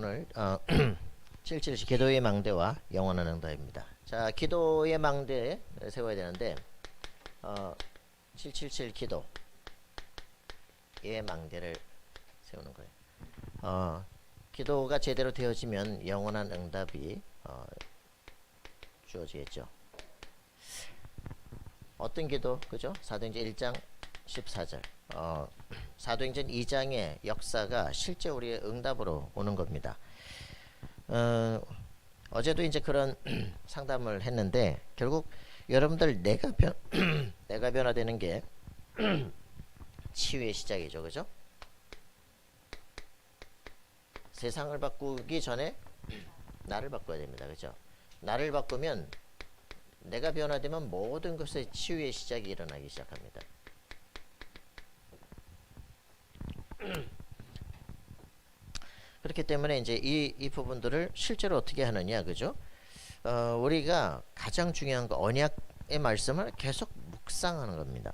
오늘 777 기도의 망대와 영원한 응답입니다. 자, 기도의 망대 세워야 되는데 777 기도의 망대를 세우는 거예요. 기도가 제대로 되어지면 영원한 응답이 주어지겠죠. 어떤 기도? 그죠? 사도행전 1장 14절. 사도행전 2장의 역사가 실제 우리의 응답으로 오는 겁니다. 어제도 이제 그런 상담을 했는데 결국 여러분들 내가 변화되는 게 치유의 시작이죠. 그죠? 세상을 바꾸기 전에 나를 바꿔야 됩니다. 그죠? 나를 바꾸면 내가 변화되면 모든 것의 치유의 시작이 일어나기 시작합니다. 그렇기 때문에 이제 이 부분들을 실제로 어떻게 하느냐, 그죠? 우리가 가장 중요한 거 언약의 말씀을 계속 묵상하는 겁니다.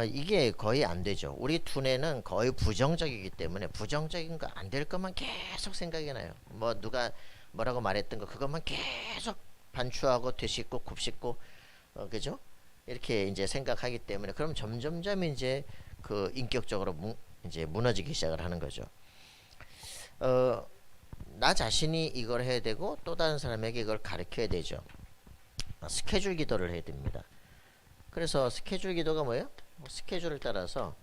이게 거의 안 되죠. 우리 두뇌는 거의 부정적이기 때문에 부정적인 거 안 될 것만 계속 생각이 나요. 뭐 누가 뭐라고 말했던 거 그것만 계속 반추하고 되씹고 곱씹고 그죠? 이렇게 이제 생각하기 때문에 그럼 점점점 이제 그 인격적으로 이제 무너지기 시작을 하는 거죠. 나 자신이 이걸 해야 되고 또 다른 사람에게 이걸 가르쳐야 되죠. 스케줄 기도를 해야 됩니다. 그래서 스케줄 기도가 뭐예요? 스케줄을 따라서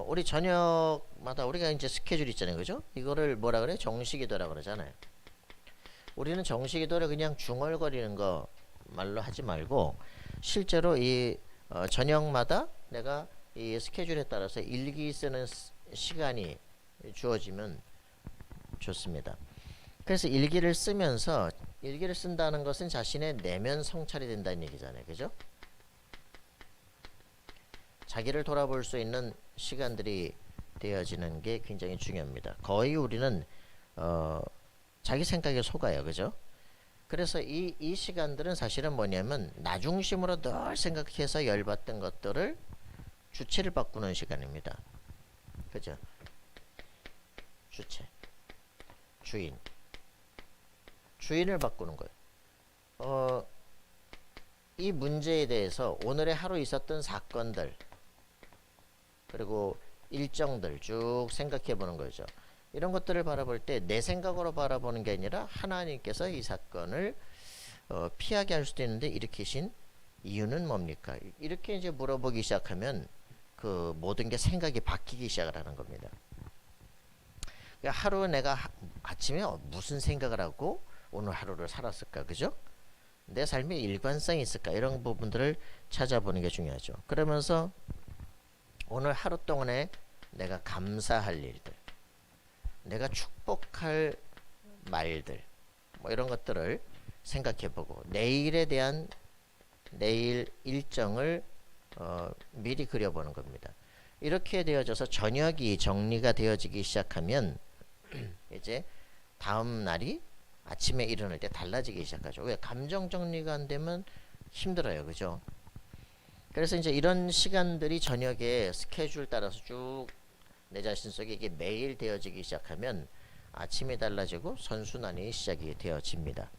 우리 저녁마다 우리가 이제 스케줄 있잖아요. 그죠? 이거를 뭐라 그래? 정시기도라고 그러잖아요. 우리는 정시기도를 그냥 중얼거리는 거 말로 하지 말고 실제로 이 저녁마다 내가 이 스케줄에 따라서 일기 쓰는 시간이 주어지면 좋습니다. 그래서 일기를 쓰면서 일기를 쓴다는 것은 자신의 내면 성찰이 된다는 얘기잖아요. 그죠? 자기를 돌아볼 수 있는 시간들이 되어지는 게 굉장히 중요합니다. 거의 우리는 자기 생각에 속아요. 그죠? 그래서 이 시간들은 사실은 뭐냐면 나 중심으로 늘 생각해서 열받던 것들을 주체를 바꾸는 시간입니다. 그죠? 주체, 주인을 바꾸는 거예요. 이 문제에 대해서 오늘의 하루 있었던 사건들 그리고 일정들 쭉 생각해 보는 거죠. 이런 것들을 바라볼 때 내 생각으로 바라보는 게 아니라 하나님께서 이 사건을 피하게 할 수도 있는데 일으키신 이유는 뭡니까? 이렇게 이제 물어보기 시작하면 그 모든 게 생각이 바뀌기 시작을 하는 겁니다. 그러니까 하루 내가 아침에 무슨 생각을 하고 오늘 하루를 살았을까? 그죠? 내 삶에 일관성이 있을까? 이런 부분들을 찾아보는 게 중요하죠. 그러면서 오늘 하루 동안에 내가 감사할 일들, 내가 축복할 말들, 뭐 이런 것들을 생각해보고 내일에 대한 내일 일정을 미리 그려보는 겁니다. 이렇게 되어져서 저녁이 정리가 되어지기 시작하면 이제 다음 날이 아침에 일어날 때 달라지기 시작하죠. 왜? 감정 정리가 안 되면 힘들어요. 그죠? 그래서 이제 이런 시간들이 저녁에 스케줄 따라서 쭉 내 자신 속에 이게 매일 되어지기 시작하면 아침이 달라지고 선순환이 시작이 되어집니다.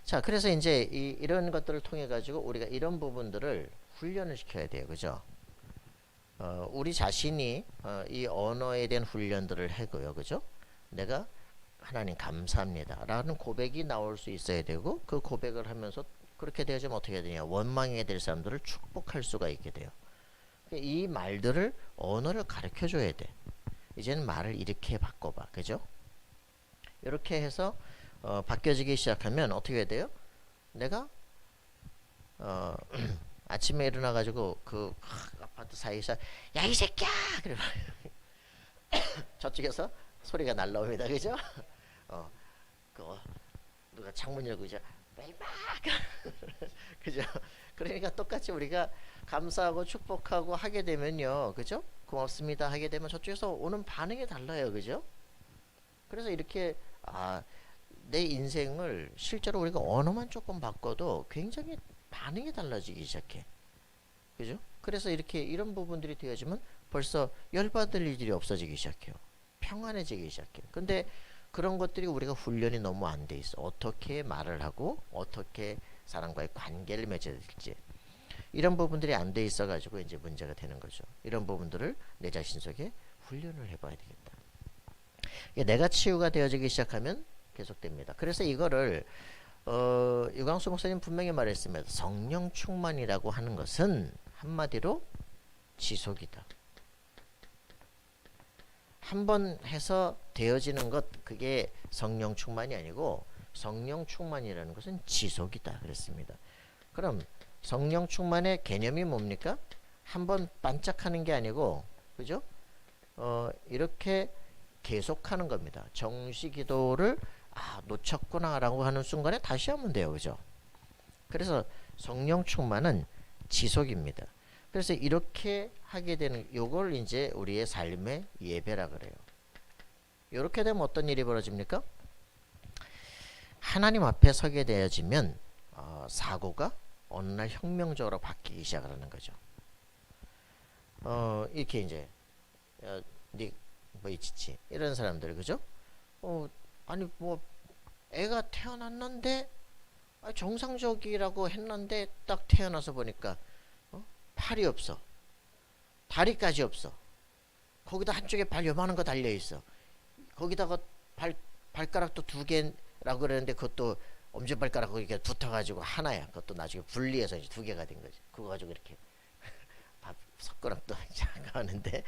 자, 그래서 이제 이런 것들을 통해 가지고 우리가 이런 부분들을 훈련을 시켜야 돼요. 그죠? 우리 자신이 이 언어에 대한 훈련들을 하고요. 그죠? 내가 하나님 감사합니다 라는 고백이 나올 수 있어야 되고 그 고백을 하면서 그렇게 되어지면 어떻게 해야 되냐, 원망하게 될 사람들을 축복할 수가 있게 돼요. 이 말들을 언어를 가르쳐 줘야 돼. 이제는 말을 이렇게 바꿔봐. 그죠? 이렇게 해서 바뀌어지기 시작하면 어떻게 해야 돼요? 내가 아침에 일어나 가지고 그 아파트 사이에서 야 이 새끼야 그래 저쪽에서 소리가 날라옵니다. 그죠? 누가 창문 열고 이제 막 그죠? 그러니까 똑같이 우리가 감사하고 축복하고 하게 되면요. 그죠? 고맙습니다 하게 되면 저쪽에서 오는 반응이 달라요. 그죠? 그래서 이렇게 내 인생을 실제로 우리가 언어만 조금 바꿔도 굉장히 반응이 달라지기 시작해. 그죠? 그래서 이렇게 이런 부분들이 되어지면 벌써 열받을 일들이 없어지기 시작해요. 평안해지기 시작해요. 근데 그런 것들이 우리가 훈련이 너무 안 돼 있어. 어떻게 말을 하고 어떻게 사람과의 관계를 맺어야 될지 이런 부분들이 안 돼 있어 가지고 이제 문제가 되는 거죠. 이런 부분들을 내 자신 속에 훈련을 해봐야 되겠다. 내가 치유가 되어지기 시작하면 계속됩니다. 그래서 이거를 유광수 목사님 분명히 말했습니다. 성령 충만이라고 하는 것은 한마디로 지속이다. 한번 해서 되어지는 것, 그게 성령 충만이 아니고 성령 충만이라는 것은 지속이다 그랬습니다. 그럼 성령 충만의 개념이 뭡니까? 한번 반짝하는 게 아니고, 그죠? 이렇게 계속하는 겁니다. 정시 기도를 놓쳤구나라고 하는 순간에 다시 하면 돼요, 그죠? 그래서 성령 충만은 지속입니다. 그래서 이렇게 하게 되는 요걸 이제 우리의 삶의 예배라 그래요. 이렇게 되면 어떤 일이 벌어집니까? 하나님 앞에 서게 되어지면 사고가 어느 날 혁명적으로 바뀌기 시작하는 거죠. 이렇게 이제 뭐 있지 이런 사람들 그죠? 아니 뭐 애가 태어났는데 정상적이라고 했는데 딱 태어나서 보니까 팔이 없어, 다리까지 없어. 거기다 한쪽에 발 요만한 거 달려 있어. 거기다가 발가락도 2개라고 그러는데 그것도 엄지발가락 거기 붙어가지고 하나야. 그것도 나중에 분리해서 이제 2개가 된 거지. 그거 가지고 이렇게 밥 숟가락도 하는데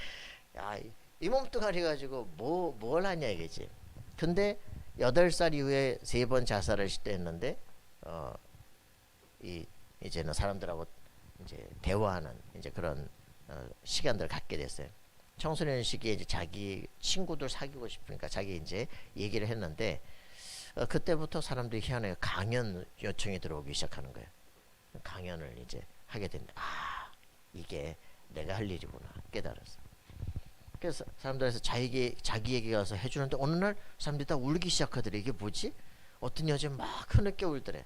야, 이 몸뚱아리 가지고 뭘 하냐 이거지. 근데 8살 이후에 3번 자살을 시도했는데 이제는 사람들하고 이제 대화하는 이제 그런 시간들을 갖게 됐어요. 청소년 시기에 이제 자기 친구들 사귀고 싶으니까 자기 이제 얘기를 했는데 그때부터 사람들이 희한하게 강연 요청이 들어오기 시작하는 거예요. 강연을 이제 하게 된다. 이게 내가 할 일이구나 깨달았어. 그래서 사람들에서 자기 얘기 가서 해주는데 어느 날 사람들이 다 울기 시작하더래. 이게 뭐지? 어떤 여자 막 흐느껴 울더래.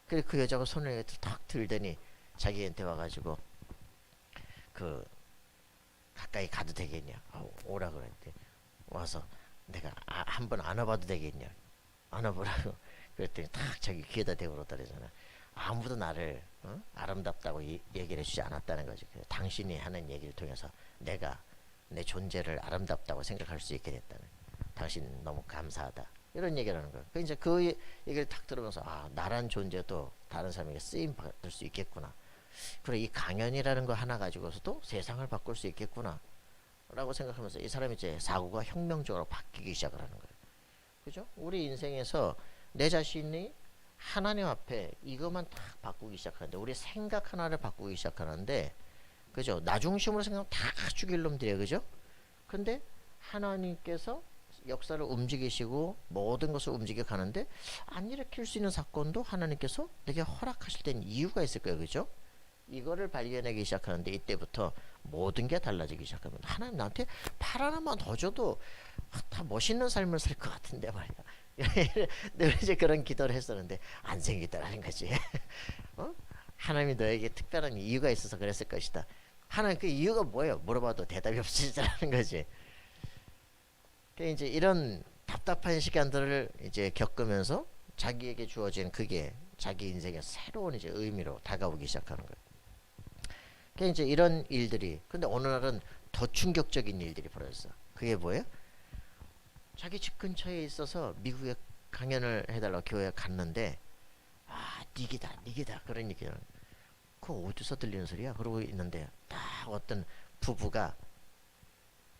그래 그 여자가 손을 탁 들더니 자기한테 와가지고 가까이 가도 되겠냐? 오라 그랬대. 와서 내가 한번 안아봐도 되겠냐? 안아보라고. 그랬더니 탁 자기 귀에다 대고 그러더래잖아. 아무도 나를 아름답다고 얘기를 해주지 않았다는 거지. 당신이 하는 얘기를 통해서 내가 내 존재를 아름답다고 생각할 수 있게 됐다는. 당신 너무 감사하다. 이런 얘기를 하는 거야. 이제 그 얘기를 탁 들으면서 나란 존재도 다른 사람에게 쓰임 받을 수 있겠구나. 그래 이 강연이라는 거 하나 가지고서도 세상을 바꿀 수 있겠구나 라고 생각하면서 이 사람이 이제 사고가 혁명적으로 바뀌기 시작을 하는 거예요. 그죠? 우리 인생에서 내 자신이 하나님 앞에 이것만 딱 바꾸기 시작하는데 우리 생각 하나를 바꾸기 시작하는데 그죠? 나 중심으로 생각하면 다 죽일 놈들이에요. 그죠? 근데 하나님께서 역사를 움직이시고 모든 것을 움직여 가는데 안 일으킬 수 있는 사건도 하나님께서 내게 허락하실 때는 이유가 있을 거예요. 그죠? 이거를 발견하기 시작하는데 이때부터 모든 게 달라지기 시작합니다. 하나님 나한테 팔 하나만 더 줘도 다 멋있는 삶을 살 것 같은데 말이야. 늘 이제 그런 기도를 했었는데 안 생기더라는 거지. 하나님이 너에게 특별한 이유가 있어서 그랬을 것이다. 하나님 그 이유가 뭐예요? 물어봐도 대답이 없으시다는 거지. 이제 이런 답답한 시간들을 이제 겪으면서 자기에게 주어진 그게 자기 인생의 새로운 이제 의미로 다가오기 시작하는 거예요. 이제 이런 일들이 근데 어느 날은 더 충격적인 일들이 벌어졌어. 그게 뭐예요? 자기 집 근처에 있어서 미국에 강연을 해달라고 교회에 갔는데 니기다 그런 얘기를 그거 어디서 들리는 소리야? 그러고 있는데 딱 어떤 부부가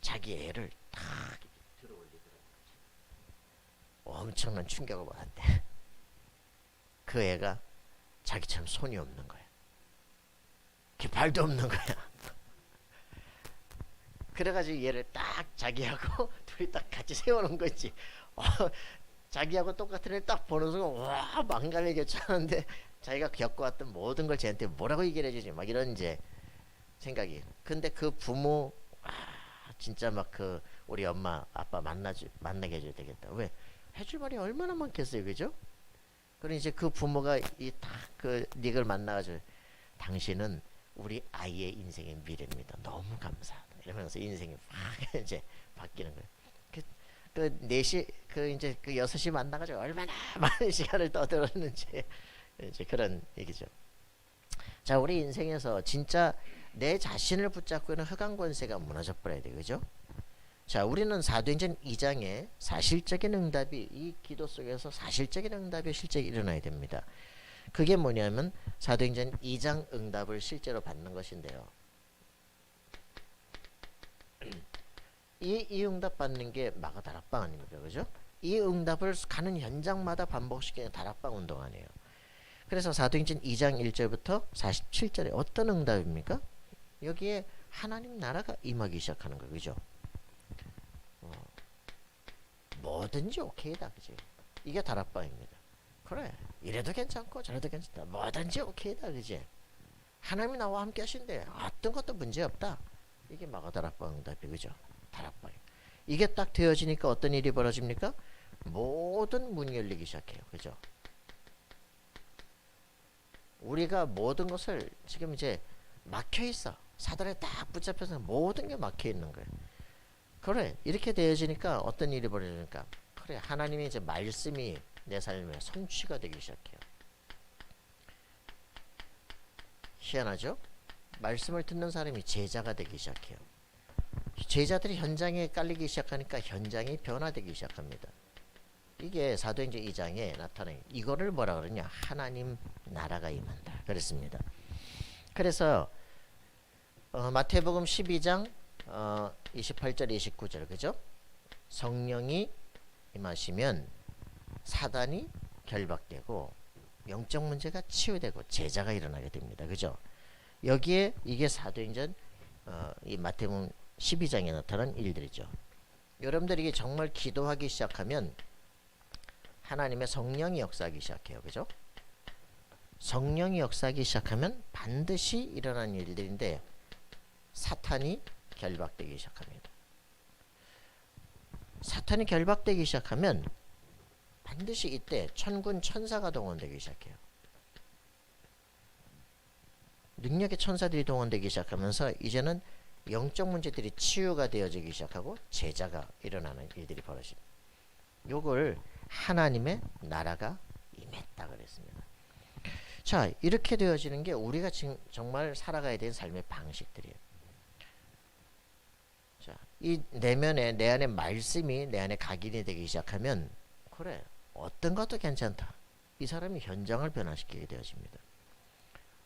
자기 애를 딱 들어올리더라고요. 엄청난 충격을 받았대. 그 애가 자기처럼 손이 없는 거야. 발도 없는 거야. 그래가지고 얘를 딱 자기하고 둘이 딱 같이 세워놓은 거지. 자기하고 똑같은 애를 딱 보는 순간 와 망갈리게 쳤는데 자기가 겪어왔던 모든 걸 쟤한테 뭐라고 얘기를 해주지 막 이런 이제 생각이. 근데 그 부모 진짜 막 그 우리 엄마 아빠 만나게 해줘야 되겠다. 왜? 해줄 말이 얼마나 많겠어요. 그죠? 그럼 이제 그 부모가 이 딱 그 닉을 만나가지고 당신은 우리 아이의 인생의 미래입니다. 너무 감사하다. 그러면서 인생이 막 이제 바뀌는 거예요. 그 4시 그 이제 그 6시 만나가지고 얼마나 많은 시간을 떠들었는지 이제 그런 얘기죠. 자, 우리 인생에서 진짜 내 자신을 붙잡고 있는 흑암 권세가 무너져 버려야 돼, 그죠? 자, 우리는 사도행전 2장에 사실적인 응답이 이 기도 속에서 사실적인 응답이 실제 일어나야 됩니다. 그게 뭐냐면 사도행전 2장 응답을 실제로 받는 것인데요. 이 응답 받는 게 마가 다락방 아닙니까, 그죠? 이 응답을 가는 현장마다 반복시키는 다락방 운동 아니에요. 그래서 사도행전 2장 1절부터 47절에 어떤 응답입니까? 여기에 하나님 나라가 임하기 시작하는 거예요, 그죠? 뭐든지 오케이다, 그지? 이게 다락방입니다. 그래, 이래도 괜찮고 저래도 괜찮다. 뭐든지 오케이다, 그지? 하나님이 나와 함께 하신대. 어떤 것도 문제 없다. 이게 마가다락방 응답이, 그죠? 다락방. 이게 딱 되어지니까 어떤 일이 벌어집니까? 모든 문이 열리기 시작해요, 그죠? 우리가 모든 것을 지금 이제 막혀 있어. 사단에 딱 붙잡혀서 모든 게 막혀 있는 거예요. 그래, 이렇게 되어지니까 어떤 일이 벌어지니까, 그래, 하나님의 이제 말씀이 내 삶에 성취가 되기 시작해요. 희한하죠? 말씀을 듣는 사람이 제자가 되기 시작해요. 제자들이 현장에 깔리기 시작하니까 현장이 변화되기 시작합니다. 이게 사도행전 2장에 나타나요. 이거를 뭐라 그러냐? 하나님 나라가 임한다. 그랬습니다. 그래서 마태복음 12장 28절 29절, 그죠? 성령이 임하시면 사단이 결박되고 영적 문제가 치유되고 제자가 일어나게 됩니다. 그죠? 여기에 이게 사도행전 이 마태복음 12장에 나타난 일들이죠. 여러분들이 이게 정말 기도하기 시작하면 하나님의 성령이 역사하기 시작해요. 그죠? 성령이 역사하기 시작하면 반드시 일어나는 일들인데 사탄이 결박되기 시작합니다. 사탄이 결박되기 시작하면 반드시 이때 천군 천사가 동원되기 시작해요. 능력의 천사들이 동원되기 시작하면서 이제는 영적 문제들이 치유가 되어지기 시작하고 제자가 일어나는 일들이 벌어집니다. 요걸 하나님의 나라가 임했다 그랬습니다. 자, 이렇게 되어지는 게 우리가 지금 정말 살아가야 되는 삶의 방식들이에요. 자, 이 내면에 내 안에 말씀이 내 안에 각인이 되기 시작하면 그래, 어떤 것도 괜찮다. 이 사람이 현장을 변화시키게 되어집니다.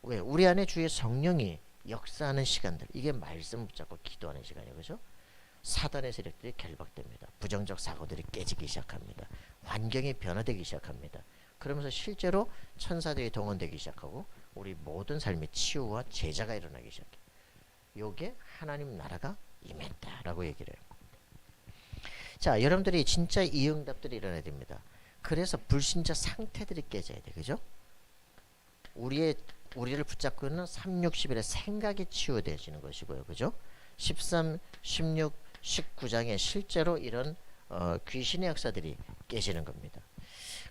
왜? 우리 안에 주의 성령이 역사하는 시간들, 이게 말씀 붙잡고 기도하는 시간이에요. 그죠? 사단의 세력들이 결박됩니다. 부정적 사고들이 깨지기 시작합니다. 환경이 변화되기 시작합니다. 그러면서 실제로 천사들이 동원되기 시작하고 우리 모든 삶의 치유와 제자가 일어나기 시작해요. 요게 하나님 나라가 임했다라고 얘기를 해요. 자, 여러분들이 진짜 이 응답들이 일어나야 됩니다. 그래서 불신자 상태들이 깨져야 돼. 그죠? 우리를 붙잡고 있는 3, 6, 11의 생각이 치유되어지는 것이고요. 그죠? 13, 16, 19장에 실제로 이런 귀신의 역사들이 깨지는 겁니다.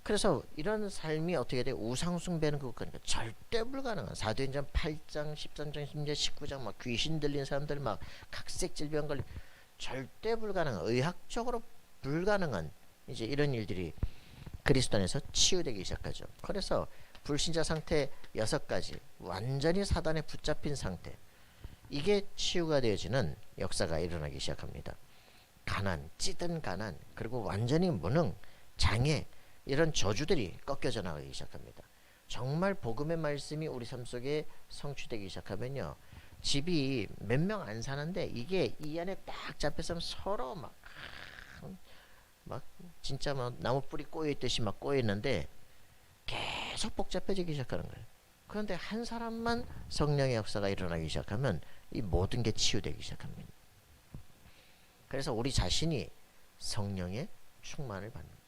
그래서 이런 삶이 어떻게 돼? 우상숭배는 그거니까 절대 불가능한 사도행전 8장, 13장, 19장 막 귀신 들린 사람들 막 각색 질병 걸린 절대 불가능한 의학적으로 불가능한 이제 이런 일들이 그리스도 안에서 치유되기 시작하죠. 그래서 불신자 상태 6가지 완전히 사단에 붙잡힌 상태 이게 치유가 되어지는 역사가 일어나기 시작합니다. 가난, 찌든 가난, 그리고 완전히 무능, 장애 이런 저주들이 꺾여져 나가기 시작합니다. 정말 복음의 말씀이 우리 삶 속에 성취되기 시작하면요. 집이 몇 명 안 사는데 이게 이 안에 딱 잡혀서 서로 막 진짜 막 나무 뿌리 꼬여 있듯이 막 꼬여 있는데 계속 복잡해지기 시작하는 거예요. 그런데 한 사람만 성령의 역사가 일어나기 시작하면 이 모든 게 치유되기 시작합니다. 그래서 우리 자신이 성령의 충만을 받는 거예요.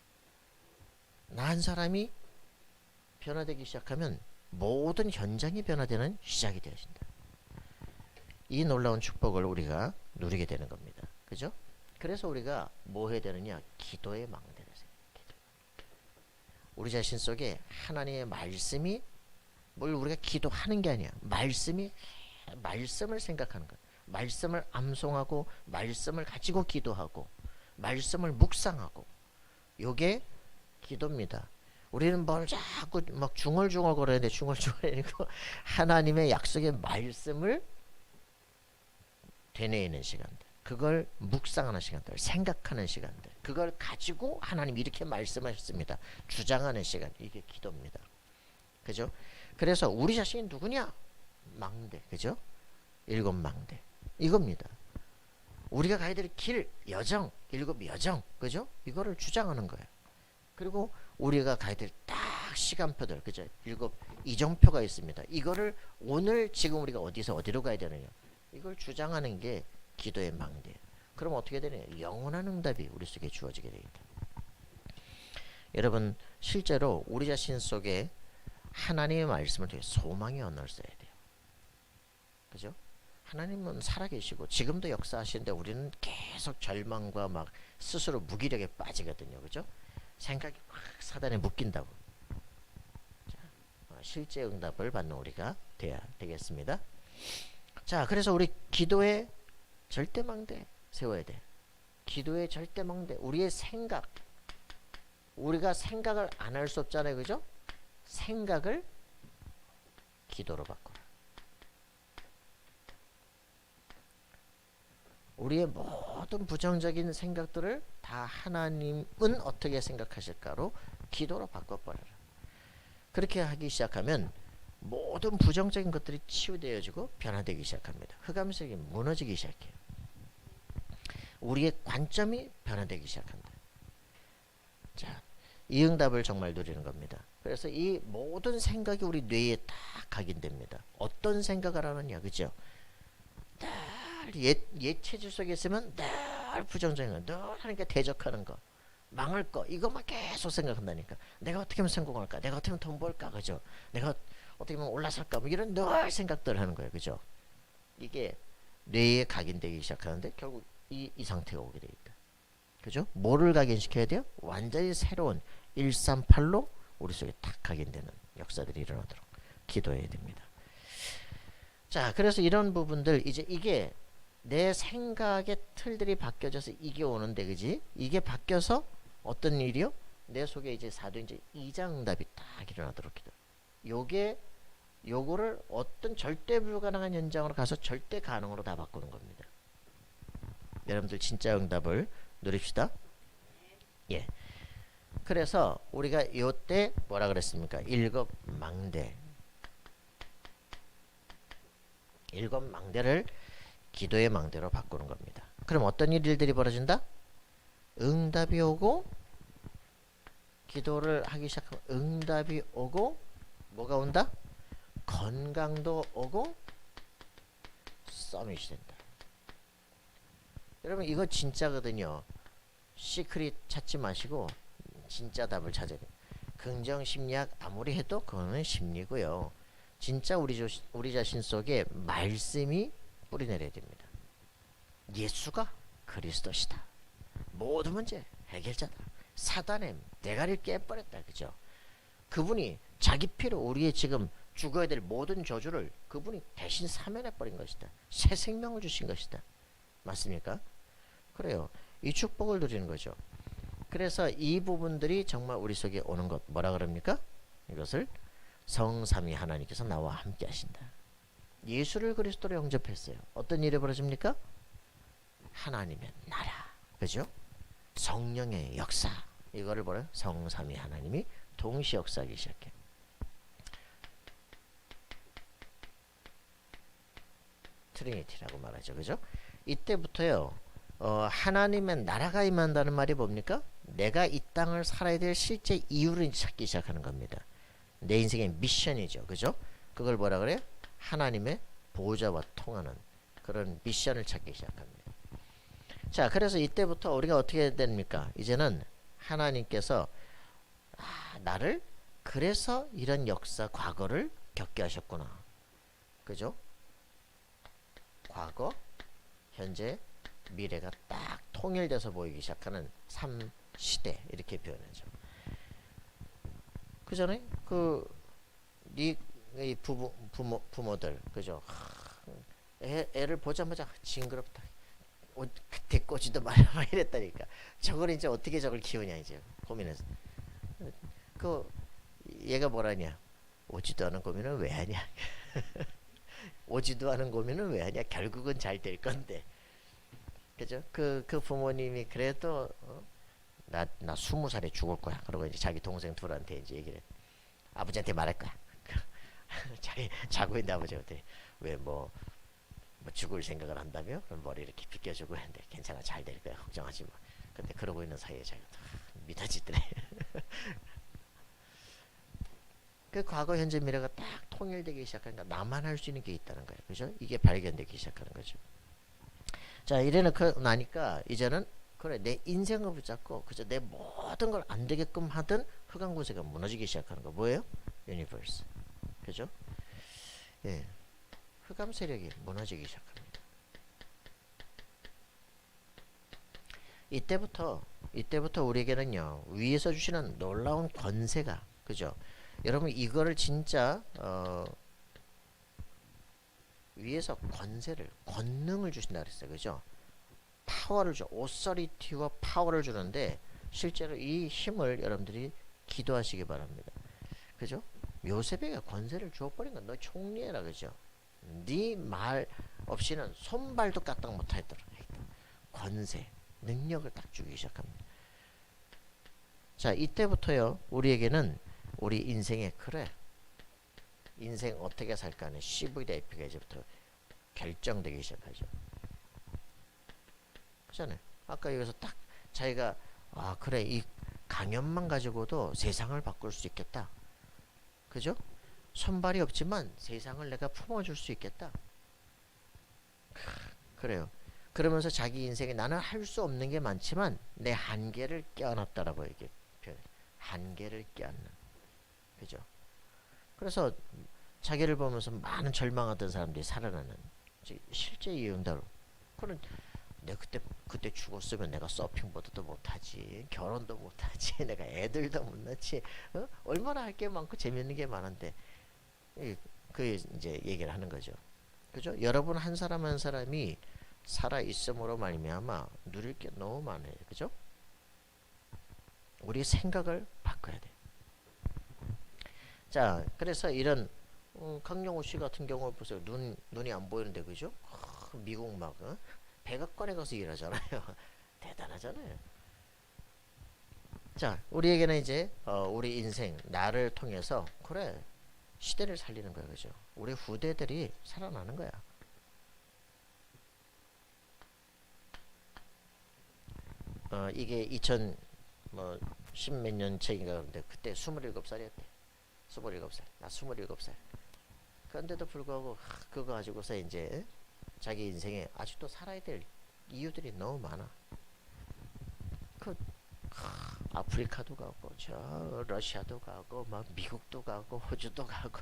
나 한 사람이 변화되기 시작하면 모든 현장이 변화되는 시작이 되어진다. 이 놀라운 축복을 우리가 누리게 되는 겁니다. 그죠? 그래서 우리가 뭐 해야 되느냐? 기도의 망대를 세요. 우리 자신 속에 하나님의 말씀이 뭘 우리가 기도하는 게 아니야. 말씀을 생각하는 것. 말씀을 암송하고 말씀을 가지고 기도하고 말씀을 묵상하고 요게 기도입니다. 우리는 뭘 자꾸 막 중얼중얼 거리는데 중얼중얼이고 하나님의 약속의 말씀을 되뇌이는 시간들, 그걸 묵상하는 시간들, 생각하는 시간들, 그걸 가지고 하나님 이렇게 말씀하셨습니다. 주장하는 시간, 이게 기도입니다. 그죠? 그래서 우리 자신이 누구냐? 망대, 그죠? 일곱 망대, 이겁니다. 우리가 가야 될 길, 여정, 일곱 여정, 그죠? 이거를 주장하는 거예요. 그리고 우리가 가야 될 딱 시간표들, 그죠? 일곱 이정표가 있습니다. 이거를 오늘 지금 우리가 어디서 어디로 가야 되느냐, 이걸 주장하는 게 기도의 망대예요. 그럼 어떻게 되느냐? 영원한 응답이 우리 속에 주어지게 되겠다. 여러분, 실제로 우리 자신 속에 하나님의 말씀을 통해 소망의 언어를 써야 돼요. 그죠? 하나님은 살아계시고 지금도 역사하시는데 우리는 계속 절망과 막 스스로 무기력에 빠지거든요. 그죠? 생각이 확 사단에 묶인다고. 자, 실제 응답을 받는 우리가 돼야 되겠습니다. 자, 그래서 우리 기도의 절대망대 세워야 돼. 기도의 절대망대. 우리의 생각. 우리가 생각을 안 할 수 없잖아요. 그죠? 생각을 기도로 바꿔라. 우리의 모든 부정적인 생각들을 다 하나님은 어떻게 생각하실까로 기도로 바꿔버려라. 그렇게 하기 시작하면 모든 부정적인 것들이 치유되어지고 변화되기 시작합니다. 흑암색이 무너지기 시작해요. 우리의 관점이 변화되기 시작한다. 자, 이 응답을 정말 누리는 겁니다. 그래서 이 모든 생각이 우리 뇌에 다 각인됩니다. 어떤 생각을 하느냐, 그죠? 옛 체질 속에 있으면 늘 부정적인 거, 늘 하나님께 대적하는 거, 망할 거, 이것만 계속 생각한다니까. 내가 어떻게 하면 성공할까? 내가 어떻게 하면 돈 벌까? 그죠? 내가 어떻게 하면 올라설까? 뭐 이런 늘 생각들을 하는 거예요. 그죠? 이게 뇌에 각인되기 시작하는데 결국 이 상태가 오게 돼 있다. 그죠? 뭐를 각인시켜야 돼요? 완전히 새로운 138로 우리 속에 탁 각인되는 역사들이 일어나도록 기도해야 됩니다. 자, 그래서 이런 부분들, 이제 이게 내 생각의 틀들이 바뀌어져서 이게 오는데, 그지? 이게 바뀌어서 어떤 일이요? 내 속에 이제 사도행전 2장 응답이 딱 일어나도록 기도. 요거를 어떤 절대 불가능한 현장으로 가서 절대 가능으로 다 바꾸는 겁니다. 여러분들 진짜 응답을 누립시다. 예. 그래서 우리가 요때 뭐라 그랬습니까? 일곱 망대. 일곱 망대를 기도의 망대로 바꾸는 겁니다. 그럼 어떤 일들이 벌어진다? 응답이 오고, 기도를 하기 시작하면 응답이 오고, 뭐가 온다? 건강도 오고, 서밋이 된다. 여러분, 이거 진짜거든요. 시크릿 찾지 마시고 진짜 답을 찾아야 돼요. 긍정 심리학 아무리 해도 그거는 심리고요. 진짜 우리 자신 속에 말씀이 뿌리내려야 됩니다. 예수가 그리스도시다. 모든 문제 해결자다. 사단의 대가리를 깨버렸다. 그죠? 그분이 자기 피로 우리의 지금 죽어야 될 모든 저주를 그분이 대신 사면해버린 것이다. 새 생명을 주신 것이다. 맞습니까? 그래요. 이 축복을 누리는 거죠. 그래서 이 부분들이 정말 우리 속에 오는 것, 뭐라 그럽니까? 이것을 성삼위 하나님께서 나와 함께 하신다. 예수를 그리스도로 영접했어요. 어떤 일이 벌어집니까? 하나님의 나라, 그죠? 성령의 역사, 이거를 뭐래요? 성삼위 하나님이 동시 역사하기 시작해. 트리니티라고 말하죠, 그죠? 이때부터요, 하나님의 나라가 임한다는 말이 뭡니까? 내가 이 땅을 살아야 될 실제 이유를 찾기 시작하는 겁니다. 내 인생의 미션이죠, 그죠? 그걸 뭐라 그래요? 하나님의 보호자와 통하는 그런 미션을 찾기 시작합니다. 자, 그래서 이때부터 우리가 어떻게 됩니까? 이제는 하나님께서 나를 그래서 이런 역사, 과거를 겪게 하셨구나. 그죠? 과거, 현재, 미래가 딱 통일돼서 보이기 시작하는 3시대 이렇게 표현하죠. 그 전에 이 부모들, 그죠? 애를 보자마자 징그럽다. 그때 꼬지도 마라 막 이랬다니까. 저걸 이제 어떻게 저걸 키우냐 이제 고민해서. 그 얘가 뭐라냐. 오지도 않은 고민은 왜 하냐. 오지도 않은 고민은 왜 하냐. 결국은 잘 될 건데. 그죠? 그 부모님이 그래도 나 20살에 죽을 거야. 그러고 이제 자기 동생 둘한테 이제 얘기를 해. 아버지한테 말할 거야. 자기 자고 있는 아버지한테 왜 뭐 죽을 생각을 한다며? 그럼 머리 이렇게 빗겨주고 했는데 괜찮아 잘 될 거야 걱정하지 마. 근데 그러고 있는 사이에 자기가 믿어지더래. 그 과거 현재 미래가 딱 통일되기 시작하니까 나만 할 수 있는 게 있다는 거예요. 그죠? 이게 발견되기 시작하는 거죠. 자 이래놓고 나니까 이제는 그래 내 인생을 붙잡고 그저 내 모든 걸 안 되게끔 하던 흑암군세가 무너지기 시작하는 거 뭐예요? 유니버스. 그죠? 예. 흑암 세력이 무너지기 시작합니다. 이때부터 우리에게는요 위에서 주시는 놀라운 권세가 그죠? 여러분 이거를 진짜 위에서 권능을 주신다 그랬어요. 그죠? 파워를 줘. 오서리티와 파워를 주는데 실제로 이 힘을 여러분들이 기도하시기 바랍니다. 그죠? 요셉에게 권세를 주어버린 건 너 총리해라. 그죠? 네 말 없이는 손발도 까딱 못하더라. 권세, 능력을 딱 주기 시작합니다. 자, 이때부터요. 우리에게는 우리 인생에 그래. 인생 어떻게 살까 하는 CVIP가 이제부터 결정되기 시작하죠. 그잖아요. 아까 여기서 딱 자기가 그래 이 강연만 가지고도 세상을 바꿀 수 있겠다. 그죠? 손발이 없지만 세상을 내가 품어줄 수 있겠다. 그래요. 그러면서 자기 인생에 나는 할 수 없는 게 많지만 내 한계를 껴안았다라고 이렇게 표현해. 한계를 껴안는. 그죠? 그래서 자기를 보면서 많은 절망하던 사람들이 살아나는 실제 이유다로. 그런 내가 그때 죽었으면 내가 서핑보드도 못하지, 결혼도 못하지, 내가 애들도 못 낳지. 얼마나 할 게 많고 재밌는 게 많은데. 그 이제 얘기를 하는 거죠. 그죠? 여러분 한 사람 한 사람이 살아 있음으로 말미암아 누릴 게 너무 많아요. 그죠? 우리 생각을 바꿔야 돼. 자, 그래서 이런 강영호 씨 같은 경우 보세요. 눈이 안 보이는데 그죠? 미국 막 백악관에 가서 일하잖아요. 대단하잖아요. 자, 우리에게는 이제 우리 인생 나를 통해서 그래 시대를 살리는 거야. 그죠? 우리 후대들이 살아나는 거야. 이게 2000 뭐 10몇 년 책인가 그런데 그때 27살이었대. 27살. 나 27살. 그런데도 불구하고 그거 가지고서 이제 자기 인생에 아직도 살아야 될 이유들이 너무 많아. 아프리카도 가고 저 러시아도 가고 막 미국도 가고 호주도 가고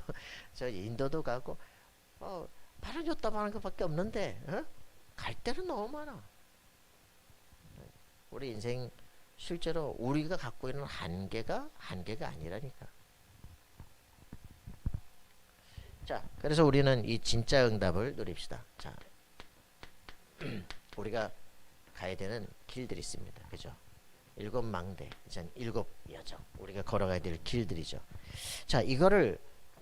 저 인도도 가고 발을 줬다 마는 것밖에 없는데 갈 데는 너무 많아. 우리 인생 실제로 우리가 갖고 있는 한계가 아니라니까. 자, 그래서 우리는 이 진짜 응답을 누립시다. 자, 우리가 가야 되는 길들이 있습니다. 그죠? 7망대, 7여정. 우리가 걸어가야 될 길들이죠. 자, 이거를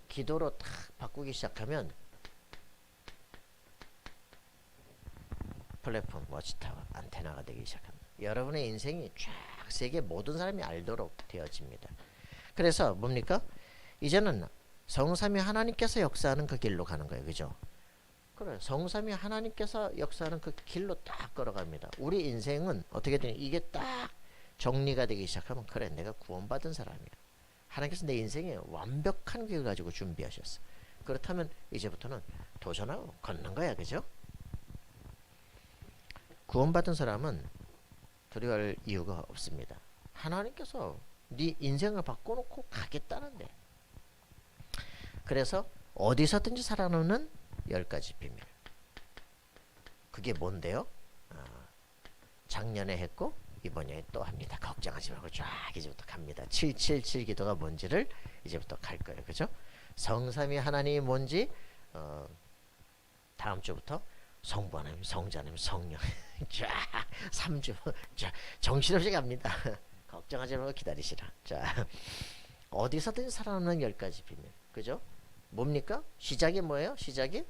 기도로 딱 바꾸기 시작하면 플랫폼, 워치타워, 안테나가 되기 시작합니다. 여러분의 인생이 쫙 세계 모든 사람이 알도록 되어집니다. 그래서 뭡니까? 이제는 성삼위 하나님께서 역사하는 그 길로 가는 거예요. 그죠? 그래, 성삼위 하나님께서 역사하는 그 길로 딱 걸어갑니다. 우리 인생은 어떻게 되냐? 이게 딱 정리가 되기 시작하면 그래 내가 구원받은 사람이야. 하나님께서 내 인생에 완벽한 길을 가지고 준비하셨어. 그렇다면 이제부터는 도전하고 걷는 거야. 그죠? 구원받은 사람은 두려워할 이유가 없습니다. 하나님께서 네 인생을 바꿔놓고 가겠다는데. 그래서 어디서든지 살아남는 10가지 비밀. 그게 뭔데요? 작년에 했고 이번에 또 합니다. 걱정하지 말고 쫙 이제부터 갑니다. 777 기도가 뭔지를 이제부터 갈 거예요. 그죠? 성삼위 하나님이 뭔지 다음 주부터 성부 하나님, 성자 하나님, 성령 쫙 3주 쫙 정신없이 갑니다. 걱정하지 말고 기다리시라. 자, 어디서든 살아남는 10가지 비밀. 그죠? 뭡니까? 시작이 뭐예요? 시작이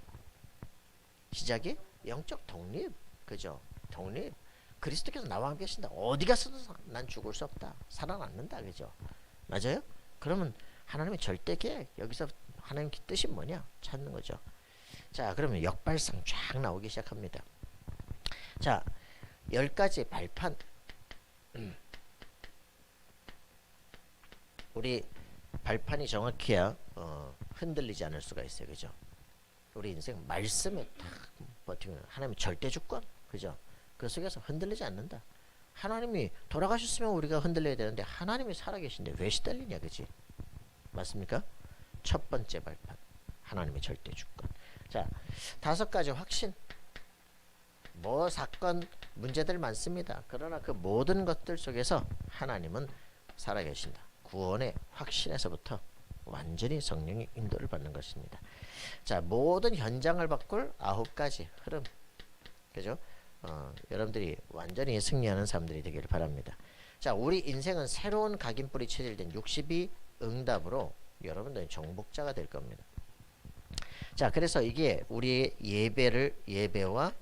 영적 독립. 그죠? 독립. 그리스도께서 나와 함께 하신다. 어디 가서도 난 죽을 수 없다. 살아남는다. 그죠? 맞아요? 그러면 하나님의 절대 계획, 여기서 하나님 뜻이 뭐냐 찾는 거죠. 자, 그러면 역발상 쫙 나오기 시작합니다. 자, 10가지 발판. 우리 발판이 정확해야 흔들리지 않을 수가 있어요. 그죠? 우리 인생 말씀에 딱 버티면 하나님의 절대 주권. 그죠? 그 속에서 흔들리지 않는다. 하나님이 돌아가셨으면 우리가 흔들려야 되는데 하나님이 살아계신데 왜 시달리냐. 그지? 맞습니까? 첫 번째 발판, 하나님의 절대 주권. 자, 5가지 확신. 뭐 사건 문제들 많습니다. 그러나 그 모든 것들 속에서 하나님은 살아계신다. 구원의 확신에서부터 완전히 성령의 인도를 받는 것입니다. 자, 모든 현장을 바꿀 9가지 흐름. 그죠? 여러분들이 완전히 승리하는 사람들이 되기를 바랍니다. 자, 우리 인생은 새로운 각인뿔이 체질된 62 응답으로 여러분들이 정복자가 될 겁니다. 자, 그래서 이게 우리의 예배와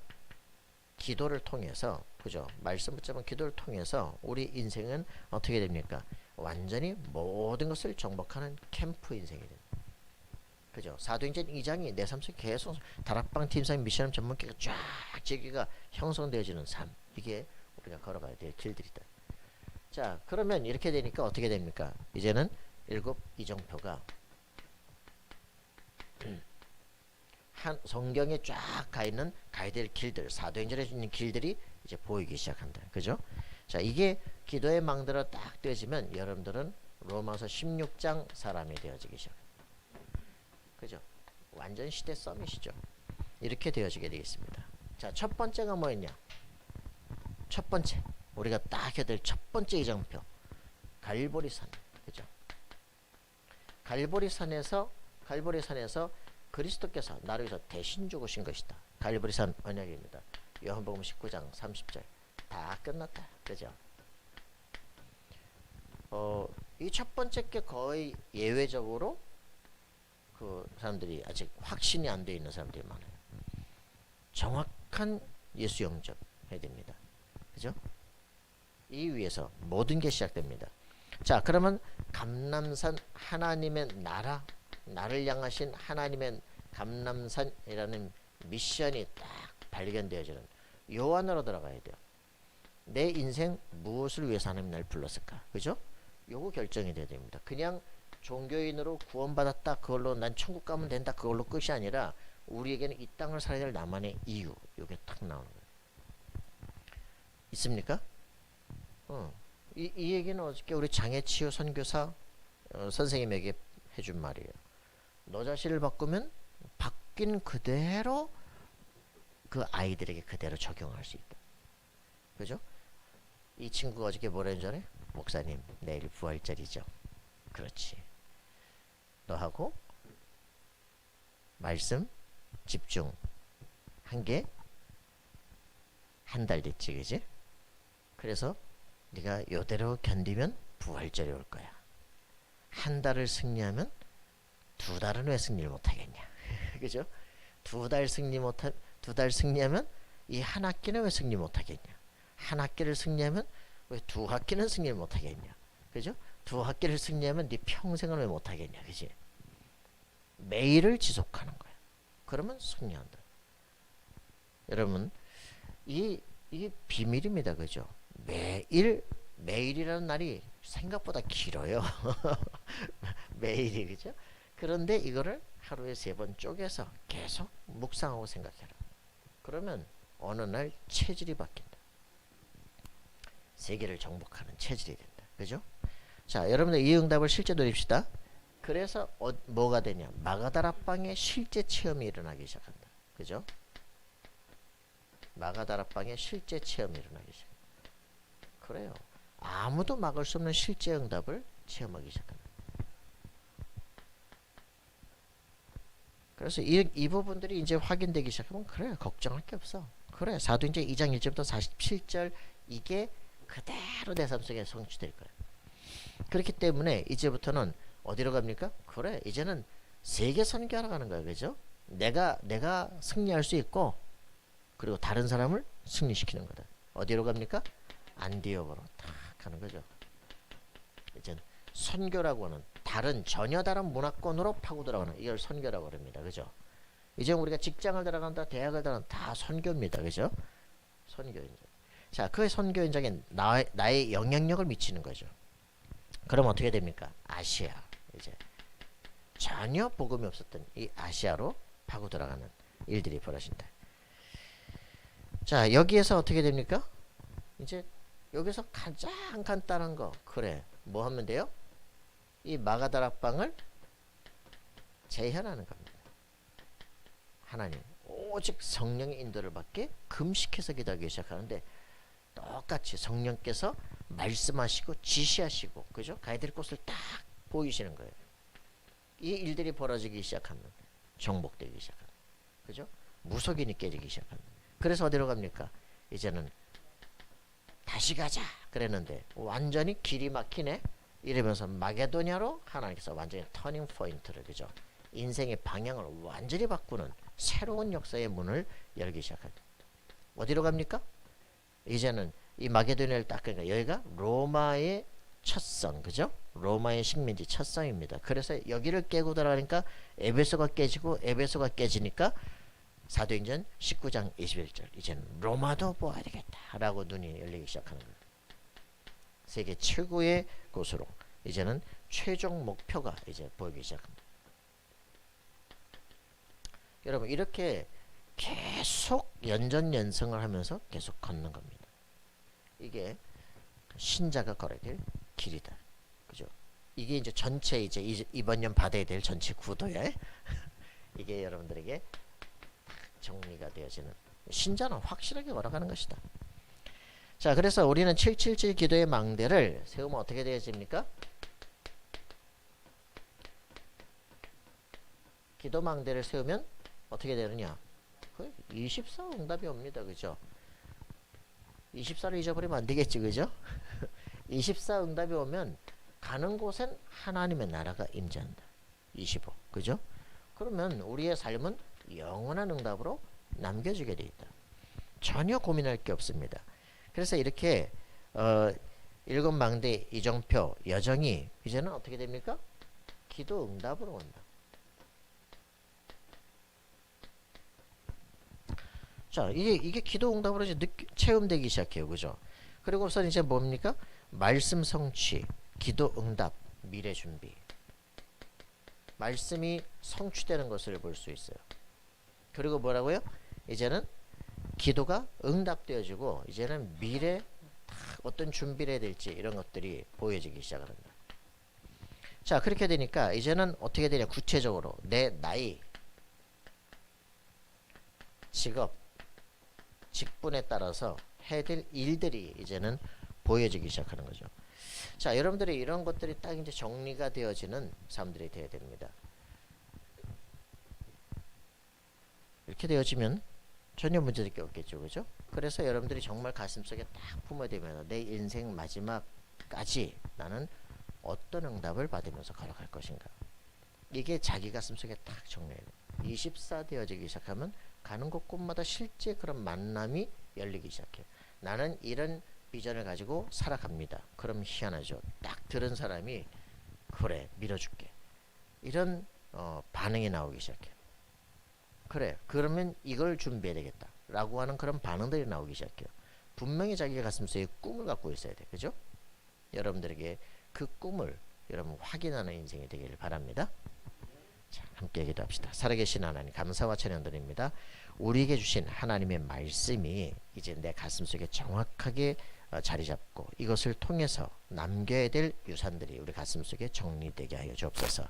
기도를 통해서, 그죠? 말씀 붙잡은 기도를 통해서 우리 인생은 어떻게 됩니까? 완전히 모든 것을 정복하는 캠프 인생이 됩니다. 그죠? 사도행전 2장이 내 삶 속에 계속 다락방 팀사인 미션업 전문기가 쫙 제기가 형성되어지는 삶. 이게 우리가 걸어가야 될 길들이다. 자, 그러면 이렇게 되니까 어떻게 됩니까? 이제는 7 이정표가 한 성경에 쫙 가있는 가야 될 길들, 사도행전에 있는 길들이 이제 보이기 시작한다. 그죠? 자, 이게 기도의 망대로 딱 되어지면 여러분들은 로마서 16장 사람이 되어지기 시작합니다. 그죠? 완전 시대 서밋이죠. 이렇게 되어지게 되겠습니다. 자, 첫 번째가 뭐였냐? 첫 번째, 우리가 딱 해야 될 첫 번째 이정표, 갈보리산. 그죠? 갈보리산에서 그리스도께서 나를 위해서 대신 죽으신 것이다. 갈보리산 언약입니다. 요한복음 19장 30절. 다 끝났다. 그죠? 이 첫 번째 게 거의 예외적으로 그 사람들이 아직 확신이 안 되어 있는 사람들이 많아요. 정확한 예수 영접 해야 됩니다. 그죠? 이 위에서 모든 게 시작됩니다. 자, 그러면 감람산 하나님의 나를 향하신 하나님의 감람산이라는 미션이 딱 발견되어지는 요 안으로 들어가야 돼요. 내 인생 무엇을 위해서 하나님 날 불렀을까? 그죠? 요거 결정이 돼야 됩니다. 그냥 종교인으로 구원받았다, 그걸로 난 천국 가면 된다, 그걸로 끝이 아니라 우리에게는 이 땅을 살아야 될 나만의 이유, 요게 딱 나오는 거예요. 있습니까? 이 얘기는 어저께 우리 장애치유 선교사 선생님에게 해준 말이에요. 너 자신을 바꾸면 바뀐 그대로 그 아이들에게 그대로 적용할 수 있다. 그죠? 이 친구가 어저께 뭐라 했잖아요? 목사님, 내일 부활절이죠. 그렇지. 너하고 말씀 집중 한 게 한 달 됐지, 그지? 그래서 네가 요대로 견디면 부활절이 올 거야. 한 달을 승리하면 2달은 왜 승리를 못하겠냐? 그죠? 2달 승리하면 이 한 학기는 왜 승리 못하겠냐? 한 학기를 승리하면 왜 2학기는 승리를 못하겠냐? 그죠? 2학기를 승리하면 네 평생을 왜 못하겠냐? 그지? 매일을 지속하는 거야. 그러면 승리한다. 여러분, 이 비밀입니다. 그죠? 매일이라는 날이 생각보다 길어요. 매일이, 그죠? 그런데 이거를 하루에 3번 쪼개서 계속 묵상하고 생각해라. 그러면 어느 날 체질이 바뀐다. 세계를 정복하는 체질이 된다. 그죠? 자, 여러분들 이 응답을 실제 누립시다. 그래서 뭐가 되냐? 마가다락방의 실제 체험이 일어나기 시작한다. 그죠? 마가다락방의 실제 체험이 일어나기 시작한다. 그래요. 아무도 막을 수 없는 실제 응답을 체험하기 시작한다. 그래서 이 부분들이 이제 확인되기 시작하면 그래 걱정할 게 없어. 그래 사도행전 2장 1절부터 47절 이게 그대로 내 삶 속에 성취될 거야. 그렇기 때문에 이제부터는 어디로 갑니까? 그래 이제는 세계 선교하러 가는 거야. 그죠? 내가 승리할 수 있고 그리고 다른 사람을 승리시키는 거다. 어디로 갑니까? 안디옥으로 딱 가는 거죠. 이제 선교라고 하는 전혀 다른 문화권으로 파고 들어가는 이걸 선교라고 합니다. 그죠? 이제 우리가 직장을 들어간다, 대학을 들어간다 다 선교입니다. 그죠? 선교 현장. 자, 그 선교 현장에 나의 영향력을 미치는 거죠. 그럼 어떻게 됩니까? 아시아 이제 전혀 복음이 없었던 이 아시아로 파고 들어가는 일들이 벌어진다. 자, 여기에서 어떻게 됩니까? 이제 여기서 가장 간단한 거 그래 뭐 하면 돼요? 이 마가다락방을 재현하는 겁니다. 하나님 오직 성령의 인도를 받게 금식해서 기도하기 시작하는데 똑같이 성령께서 말씀하시고 지시하시고 그죠? 가야 될 곳을 딱 보이시는 거예요. 이 일들이 벌어지기 시작하면 정복되기 시작합니다. 그죠? 무속인이 깨지기 시작합니다. 그래서 어디로 갑니까? 이제는 다시 가자 그랬는데 완전히 길이 막히네 이러면서 마게도냐로 하나님께서 완전히 터닝 포인트를 그죠? 인생의 방향을 완전히 바꾸는 새로운 역사의 문을 열기 시작합니다. 어디로 갑니까? 이제는 이 마게도냐를 딱 그러니까 여기가 로마의 첫성 그죠? 로마의 식민지 첫성입니다. 그래서 여기를 깨고 들어가니까 에베소가 깨지고 에베소가 깨지니까 사도행전 19장 21절 이제는 로마도 보아야 되겠다라고 눈이 열리기 시작하는 거예요. 세계 최고의 곳으로 이제는 최종 목표가 이제 보이기 시작합니다. 여러분 이렇게 계속 연전연승을 하면서 계속 걷는 겁니다. 이게 신자가 걸어야 될 길이다. 그죠? 이게 이제 전체 이제 이번 년 받아야 될 전체 구도야. 이게 여러분들에게 정리가 되어지는 신자는 확실하게 걸어가는 것이다. 자, 그래서 우리는 777 기도의 망대를 세우면 어떻게 되어집니까? 기도 망대를 세우면 어떻게 되느냐? 24 응답이 옵니다. 그죠? 24를 잊어버리면 안 되겠지. 그죠? 24 응답이 오면 가는 곳엔 하나님의 나라가 임재한다. 25. 그죠? 그러면 우리의 삶은 영원한 응답으로 남겨지게 돼 있다. 전혀 고민할 게 없습니다. 그래서 이렇게 일곱 망대 이정표 여정이 이제는 어떻게 됩니까? 기도 응답으로 온다. 자, 이게 기도 응답으로 이제 체험되기 시작해요. 그죠? 그리고서 이제 뭡니까? 말씀 성취, 기도 응답, 미래 준비. 말씀이 성취되는 것을 볼 수 있어요. 그리고 뭐라고요? 이제는 기도가 응답되어지고 이제는 미래 어떤 준비를 해야 될지 이런 것들이 보여지기 시작합니다. 자, 그렇게 되니까 이제는 어떻게 되냐? 구체적으로 내 나이, 직업, 직분에 따라서 해야 될 일들이 이제는 보여지기 시작하는 거죠. 자, 여러분들이 이런 것들이 딱 이제 정리가 되어지는 사람들이 되어야 됩니다. 이렇게 되어지면 전혀 문제될 게 없겠죠. 그죠? 그래서 여러분들이 정말 가슴속에 딱 품어대면 내 인생 마지막까지 나는 어떤 응답을 받으면서 걸어갈 것인가. 이게 자기 가슴속에 딱 정리해야 돼요. 24 되어지기 시작하면 가는 곳곳마다 실제 그런 만남이 열리기 시작해요. 나는 이런 비전을 가지고 살아갑니다. 그럼 희한하죠. 딱 들은 사람이 그래 밀어줄게. 이런 반응이 나오기 시작해요. 그래 그러면 이걸 준비해야 되겠다 라고 하는 그런 반응들이 나오기 시작해요. 분명히 자기가 가슴속에 꿈을 갖고 있어야 돼. 그죠? 여러분들에게 그 꿈을 여러분 확인하는 인생이 되기를 바랍니다. 자, 함께 기도합시다. 살아계신 하나님 감사와 찬양드립니다. 우리에게 주신 하나님의 말씀이 이제 내 가슴속에 정확하게 자리 잡고 이것을 통해서 남겨야 될 유산들이 우리 가슴속에 정리되게 하여 주옵소서.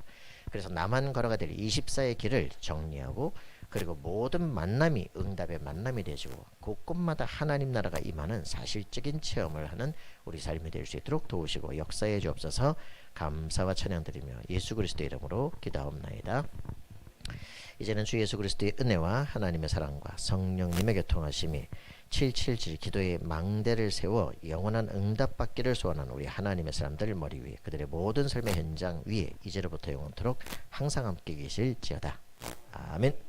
그래서 나만 걸어가야 될 24의 길을 정리하고 그리고 모든 만남이 응답의 만남이 되어지고 곳곳마다 하나님 나라가 임하는 사실적인 체험을 하는 우리 삶이 될 수 있도록 도우시고 역사해 주옵소서. 감사와 찬양드리며 예수 그리스도 이름으로 기도하옵나이다. 이제는 주 예수 그리스도의 은혜와 하나님의 사랑과 성령님의 교통하심이 777 기도의 망대를 세워 영원한 응답받기를 소원하는 우리 하나님의 사람들 머리 위에 그들의 모든 삶의 현장 위에 이제로부터 영원토록 항상 함께 계실지어다. 아멘.